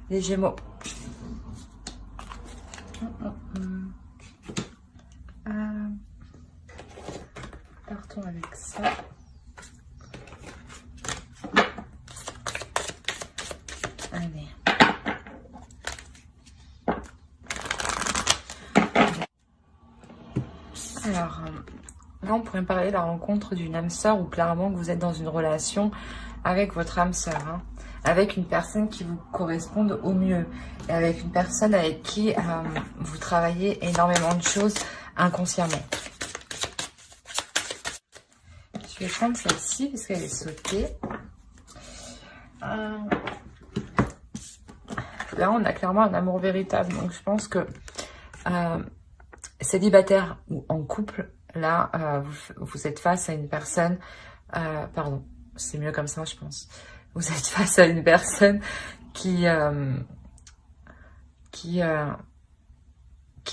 Les Gémeaux. Partons avec ça. Allez. Alors, là, on pourrait parler de la rencontre d'une âme sœur ou clairement que vous êtes dans une relation avec votre âme sœur, hein, avec une personne qui vous corresponde au mieux et avec une personne avec qui vous travaillez énormément de choses inconsciemment. Je vais prendre celle-ci parce qu'elle est sautée. Là, on a clairement un amour véritable. Donc, je pense que célibataire ou en couple, là, vous êtes face à une personne... pardon, c'est mieux comme ça, je pense. Vous êtes face à une personne qui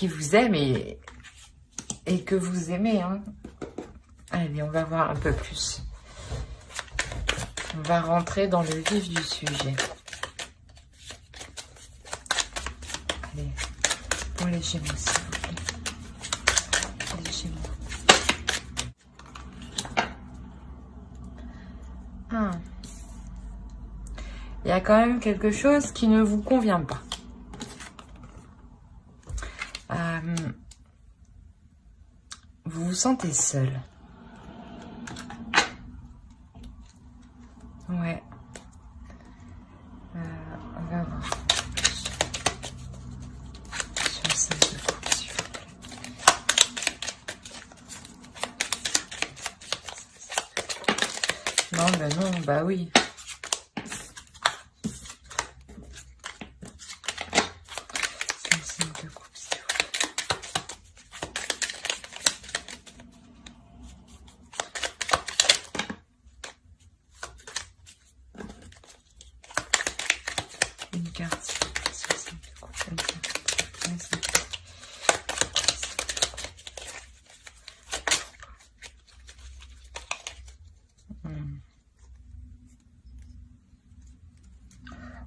vous aime et que vous aimez, hein. Allez, on va voir un peu plus. On va rentrer dans le vif du sujet. Allez, pour les Gémeaux, s'il vous plaît. Les Gémeaux. Il y a quand même quelque chose qui ne vous convient pas. Vous vous sentez seul. Ouais. On va voir. Sur le 5 de coupe, s'il vous plaît. Non, ben non, bah oui. Sur le 5 de coupe, s'il vous plaît. Une carte, sur le 5 de coupe, une carte.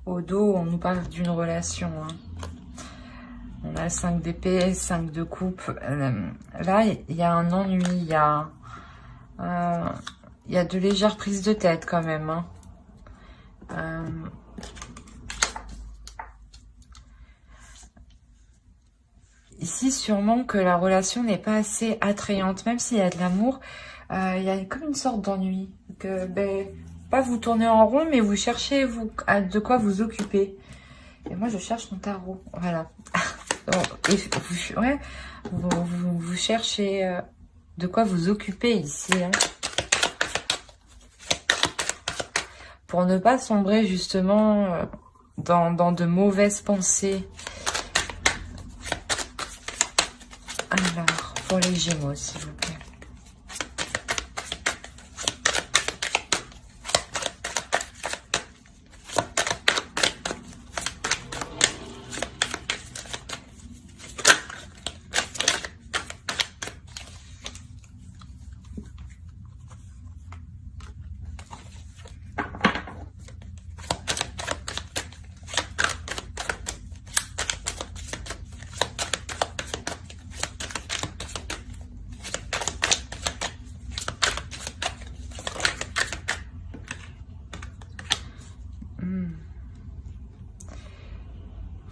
Au dos, on nous parle d'une relation. Hein. On a 5 d'épée, 5 de coupe. Là, il y a un ennui, il y a de légères prises de tête quand même. Hein. Ici, sûrement que la relation n'est pas assez attrayante, même s'il y a de l'amour. Il y a comme une sorte d'ennui. Que, ben, pas vous tournez en rond, mais vous cherchez de quoi vous occuper. Et moi, je cherche mon tarot. Voilà. Et vous cherchez de quoi vous occuper ici. Hein. Pour ne pas sombrer justement dans de mauvaises pensées. Alors, pour les Gémeaux, s'il vous plaît.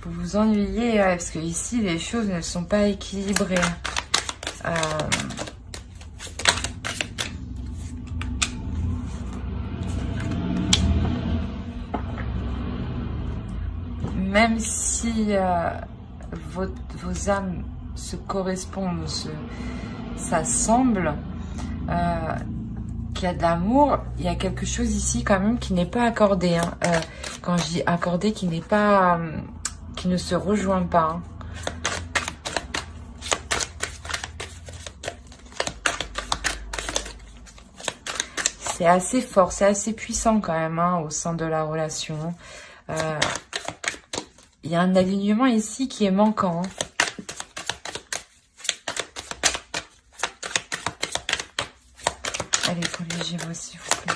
Vous vous ennuyez, parce que ici, les choses ne sont pas équilibrées. Même si vos âmes se correspondent, ça semble qu'il y a de l'amour, il y a quelque chose ici quand même qui n'est pas accordé. Hein. Quand je dis accordé, qui n'est pas... qui ne se rejoint pas. Hein. C'est assez fort, c'est assez puissant quand même hein, au sein de la relation. Il y a un alignement ici qui est manquant. Hein. Allez, pour les Gémeaux, s'il vous plaît.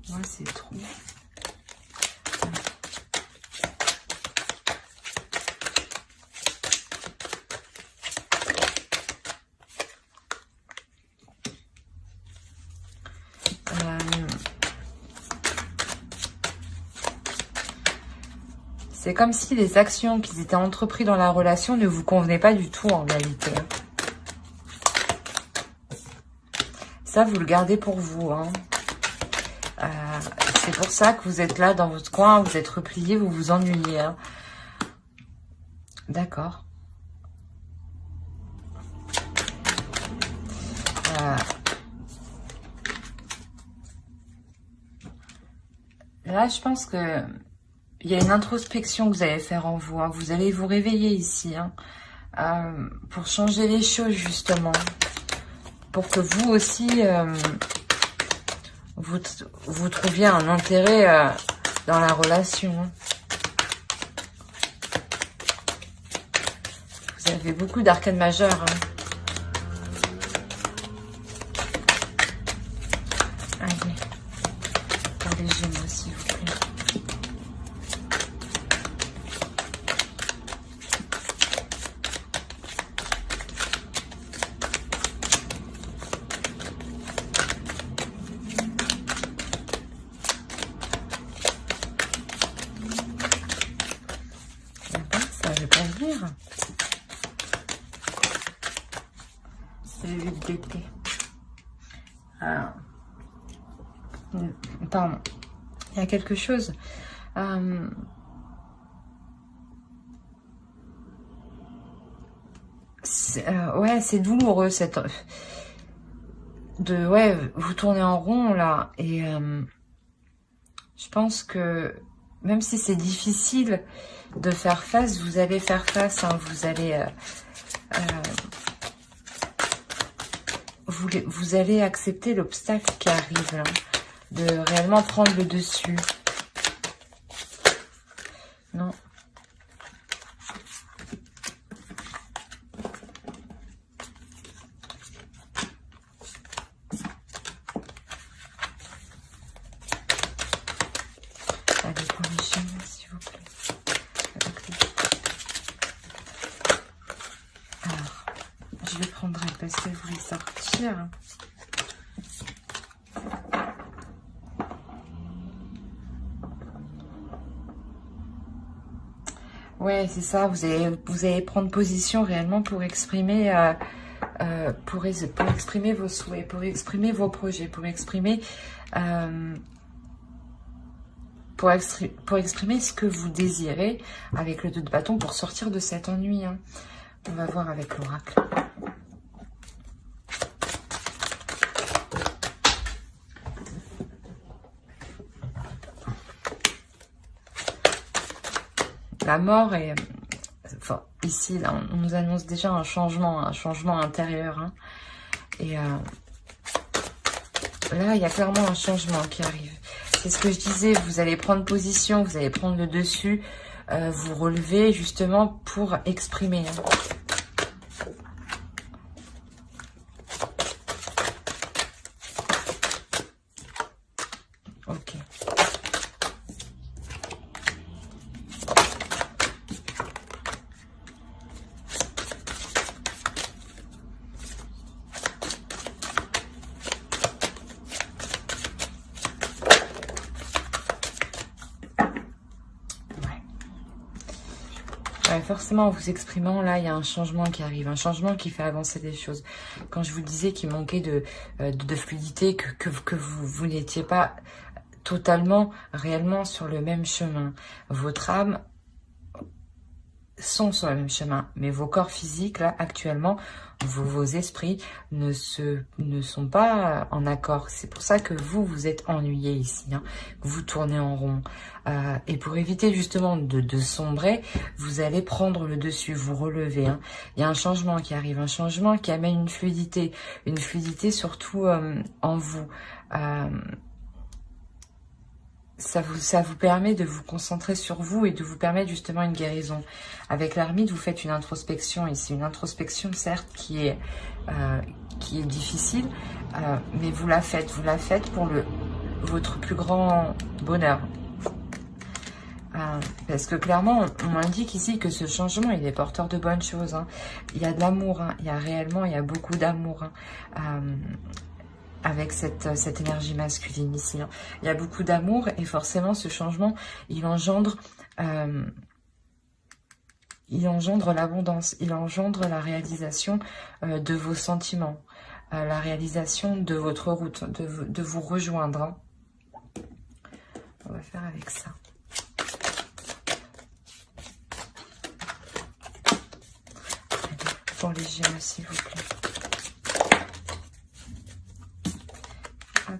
Moi, c'est trop. C'est comme si les actions qui étaient entreprises dans la relation ne vous convenaient pas du tout en réalité. Ça, vous le gardez pour vous. Hein. C'est pour ça que vous êtes là dans votre coin, vous êtes replié, vous vous ennuyez. Hein. D'accord. Là, je pense que il y a une introspection que vous allez faire en vous. Hein. Vous allez vous réveiller ici hein, pour changer les choses, justement. Pour que vous aussi, vous trouviez un intérêt dans la relation. Hein. Vous avez beaucoup d'arcanes majeures. Hein. Allez, pour les Gémeaux, s'il vous plaît. Ça ne veut pas venir. C'est le 8 d'été. Pardon. Il y a quelque chose. Ouais, c'est douloureux cette vous tournez en rond là et je pense que même si c'est difficile de faire face, vous allez faire face. Hein, vous allez vous allez accepter l'obstacle qui arrive là, de réellement prendre le dessus. Non. Allez, pour les Gémeaux, s'il vous plaît. Alors, je le prendrai parce qu'elle voulait sortir. Ouais, c'est ça. Vous allez prendre position réellement pour exprimer, pour exprimer vos souhaits, pour exprimer vos projets, pour exprimer, pour exprimer ce que vous désirez avec le 2 de bâton pour sortir de cet ennui. Hein. On va voir avec l'oracle. La mort est... Enfin, ici, là, on nous annonce déjà un changement intérieur. Hein. Et là, il y a clairement un changement qui arrive. C'est ce que je disais, vous allez prendre position, vous allez prendre le dessus, vous relever justement pour exprimer. Hein. Ok. Ouais, forcément, en vous exprimant, là, il y a un changement qui arrive, un changement qui fait avancer les choses. Quand je vous disais qu'il manquait de fluidité, que vous n'étiez pas totalement, réellement sur le même chemin. Votre âme sont sur le même chemin, mais vos corps physiques, là, actuellement, vos esprits ne sont pas en accord. C'est pour ça que vous êtes ennuyé ici, hein. Vous tournez en rond. Et pour éviter justement de sombrer, vous allez prendre le dessus, vous relever. Hein. Il y a un changement qui arrive, un changement qui amène une fluidité surtout en vous. Ça vous permet de vous concentrer sur vous et de vous permettre justement une guérison. Avec l'ermite, vous faites une introspection ici. Une introspection, certes, qui est difficile, mais vous la faites pour votre plus grand bonheur. Parce que clairement, on m'indique ici que ce changement, il est porteur de bonnes choses. Hein. Il y a de l'amour, hein. Il y a beaucoup d'amour. Hein. Avec cette énergie masculine ici. Hein. Il y a beaucoup d'amour et forcément ce changement, il engendre l'abondance, il engendre la réalisation de vos sentiments, la réalisation de votre route, de vous rejoindre. Hein. On va faire avec ça. Pour les Gémeaux, s'il vous plaît. Hop.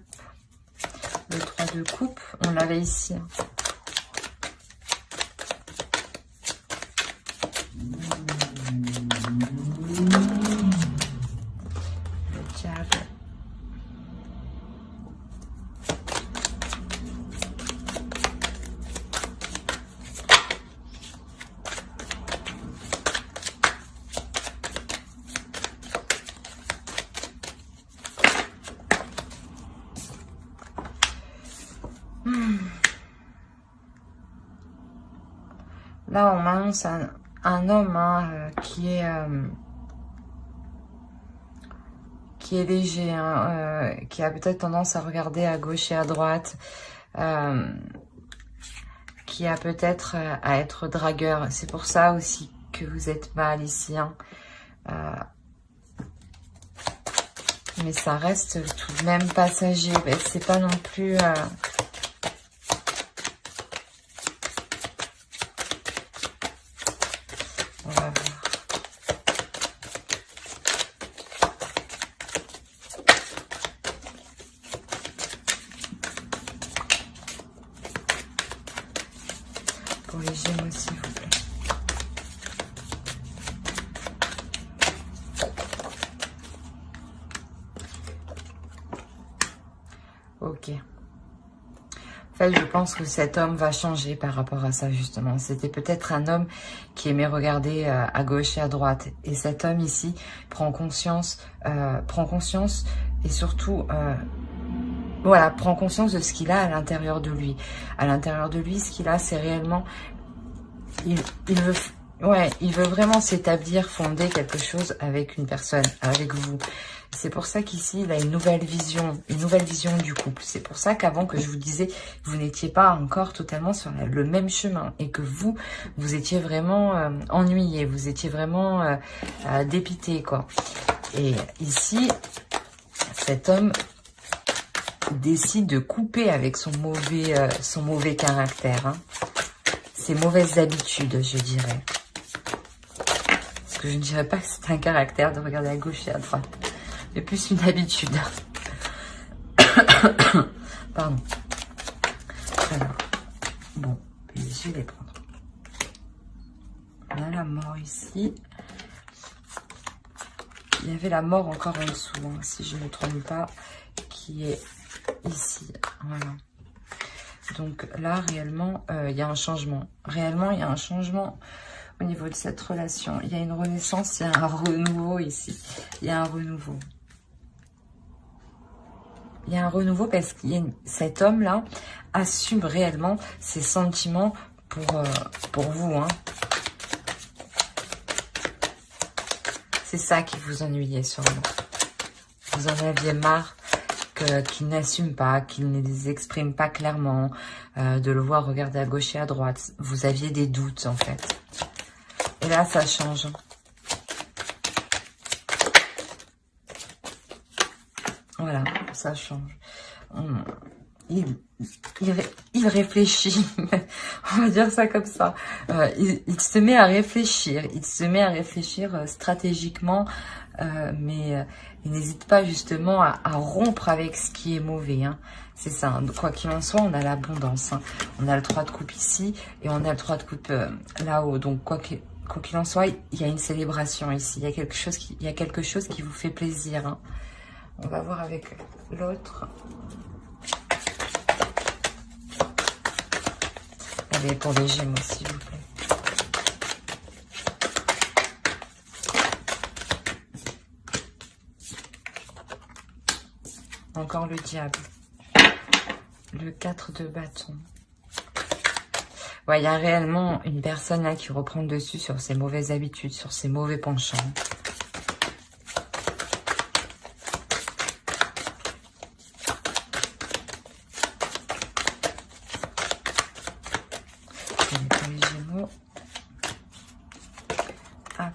Le 3 de coupe, on l'avait ici. Hein. Le diable. Là, on m'annonce un homme hein, qui est léger, hein, qui a peut-être tendance à regarder à gauche et à droite, qui a peut-être à être dragueur. C'est pour ça aussi que vous êtes mal ici. Hein. Mais ça reste tout de même passager. C'est pas non plus... On va voir. Pour les Gémeaux, s'il vous plaît. Ok. En fait, je pense que cet homme va changer par rapport à ça, justement. C'était peut-être un homme qui aimait regarder à gauche et à droite. Et cet homme ici prend conscience et surtout, voilà, prend conscience de ce qu'il a à l'intérieur de lui. À l'intérieur de lui, ce qu'il a, c'est réellement... Il veut vraiment s'établir, fonder quelque chose avec une personne, avec vous. C'est pour ça qu'ici, il a une nouvelle vision du couple. C'est pour ça qu'avant que je vous disais, vous n'étiez pas encore totalement sur le même chemin et que vous étiez vraiment ennuyé, vous étiez vraiment dépité, quoi. Et ici, cet homme décide de couper avec son mauvais caractère, hein. Ses mauvaises habitudes, je dirais. Parce que je ne dirais pas que c'est un caractère de regarder à gauche et à droite. Mais plus une habitude. Pardon. Alors, bon, je vais les prendre. On a la mort ici. Il y avait la mort encore en dessous, hein, si je ne me trompe pas, qui est ici. Voilà. Donc là, réellement, il y a un changement. Réellement, il y a un changement au niveau de cette relation. Il y a une renaissance, il y a un renouveau ici. Il y a un renouveau. Il y a un renouveau parce que cet homme-là assume réellement ses sentiments pour vous. Hein. C'est ça qui vous ennuyait sûrement. Vous en aviez marre qu'il n'assume pas, qu'il ne les exprime pas clairement, de le voir regarder à gauche et à droite. Vous aviez des doutes en fait. Et là, ça change. Voilà, ça change. Il réfléchit, on va dire ça comme ça. Il se met à réfléchir, stratégiquement, mais il n'hésite pas justement à rompre avec ce qui est mauvais. Hein. C'est ça, hein. Quoi qu'il en soit, on a l'abondance. Hein. On a le 3 de coupe ici et on a le 3 de coupe là-haut. Donc quoi qu'il en soit, il y a une célébration ici. Il y a quelque chose qui vous fait plaisir. Hein. On va voir avec l'autre. Allez, pour les Gémeaux, s'il vous plaît. Encore le diable. Le 4 de bâton. Ouais, il y a réellement une personne là qui reprend le dessus sur ses mauvaises habitudes, sur ses mauvais penchants. Pour les Gémeaux. Hop.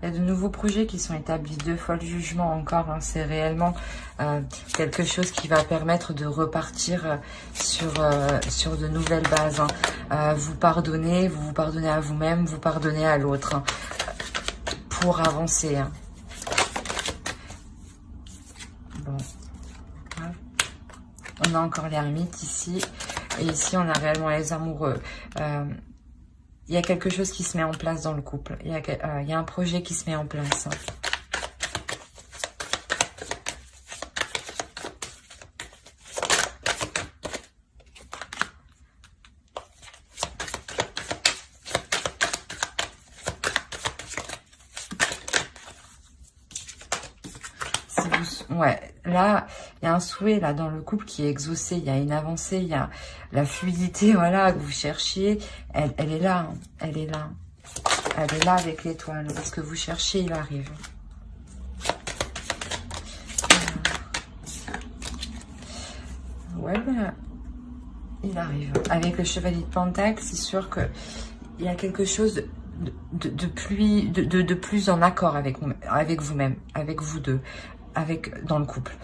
Il y a de nouveaux projets qui sont établis, 2 fois le jugement encore, hein. C'est réellement quelque chose qui va permettre de repartir sur de nouvelles bases, hein. Vous pardonnez à vous-même, vous pardonnez à l'autre, hein, pour avancer, hein. Bon. On a encore l'ermite ici, et ici on a réellement les amoureux. Il y a quelque chose qui se met en place dans le couple. Il y a un projet qui se met en place. Ouais, là, il y a un souhait là dans le couple qui est exaucé. Il y a une avancée, il y a la fluidité, voilà, que vous cherchiez. Elle est là, hein, elle est là. Elle est là avec l'étoile. Ce que vous cherchez, il arrive. Ouais, ben, il arrive. Avec le chevalier de Pentacle, c'est sûr que il y a quelque chose de plus en accord avec vous-même, avec vous deux, dans le couple.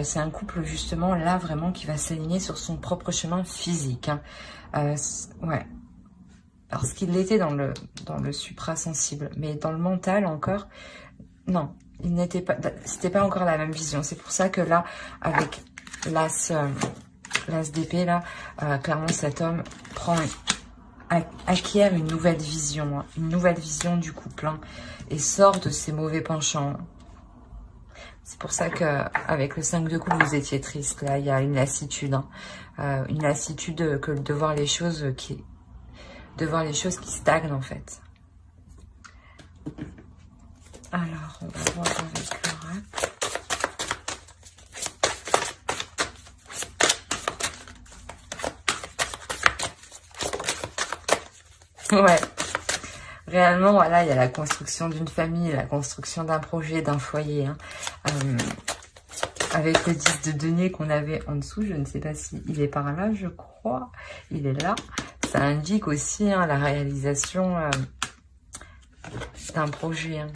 C'est un couple justement là vraiment qui va s'aligner sur son propre chemin physique, hein. Ouais, parce qu'il l'était dans le suprasensible, mais dans le mental encore, non, il n'était pas, c'était pas encore la même vision. C'est pour ça que là, avec l'as d'épée là, clairement cet homme acquiert une nouvelle vision, hein, une nouvelle vision du couple, hein, et sort de ses mauvais penchants. C'est pour ça que avec le 5 de coupe, vous étiez triste. Là, il y a une lassitude, hein, une lassitude que de voir les choses qui stagnent en fait. Alors, on va voir avec l'oracle. Ouais. Réellement, voilà, il y a la construction d'une famille, la construction d'un projet, d'un foyer, hein. Avec le 10 de denier qu'on avait en dessous, je ne sais pas s'il est par là, je crois. Il est là. Ça indique aussi, hein, la réalisation d'un projet, hein.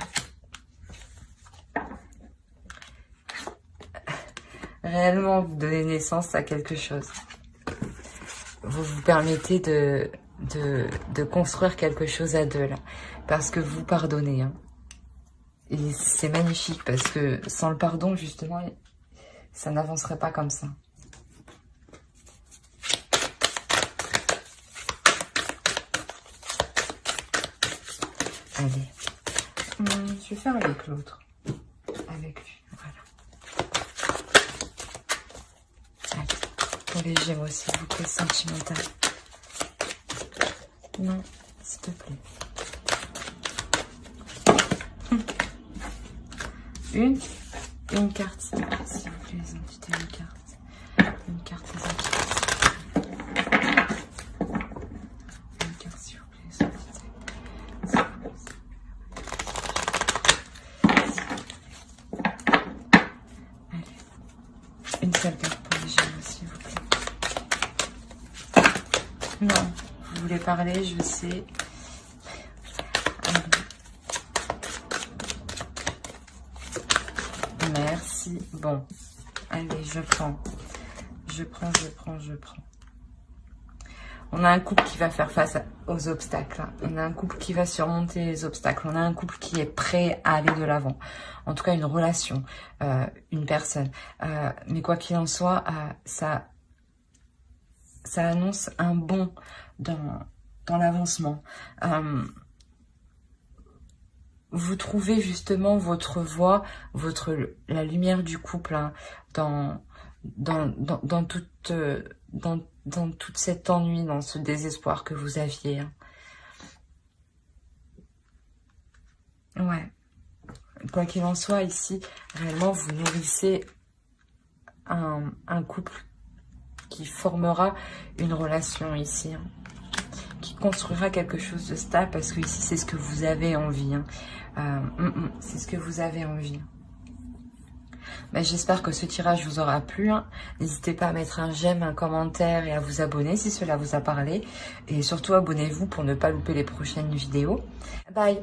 Réellement, vous donnez naissance à quelque chose. Vous vous permettez de construire quelque chose à deux, là. Parce que vous pardonnez, hein. Et c'est magnifique, parce que sans le pardon, justement, ça n'avancerait pas comme ça. Allez. Je vais faire avec l'autre. Avec lui, voilà. Allez. Pour les Gémeaux, s'il vous plaît, sentimental. Non, s'il te plaît. Une carte, s'il vous plaît, les entités, une carte. Une carte, les entités. Une carte, s'il vous plaît, les entités. Allez. Une seule carte pour les Gémeaux, s'il vous plaît. Non, vous voulez parler, je sais. Merci. Bon, allez, je prends. Je prends. On a un couple qui va faire face aux obstacles. On a un couple qui va surmonter les obstacles. On a un couple qui est prêt à aller de l'avant. En tout cas, une relation, une personne. Mais quoi qu'il en soit, ça annonce un bond dans l'avancement. Vous trouvez justement votre voie, la lumière du couple, hein, dans toute cet ennui, dans ce désespoir que vous aviez, hein. Ouais. Quoi qu'il en soit, ici, réellement, vous nourrissez un couple qui formera une relation ici, hein, qui construira quelque chose de stable, parce que ici, c'est ce que vous avez envie. Hein. C'est ce que vous avez envie. Ben, j'espère que ce tirage vous aura plu. Hein. N'hésitez pas à mettre un j'aime, un commentaire et à vous abonner si cela vous a parlé. Et surtout, abonnez-vous pour ne pas louper les prochaines vidéos. Bye!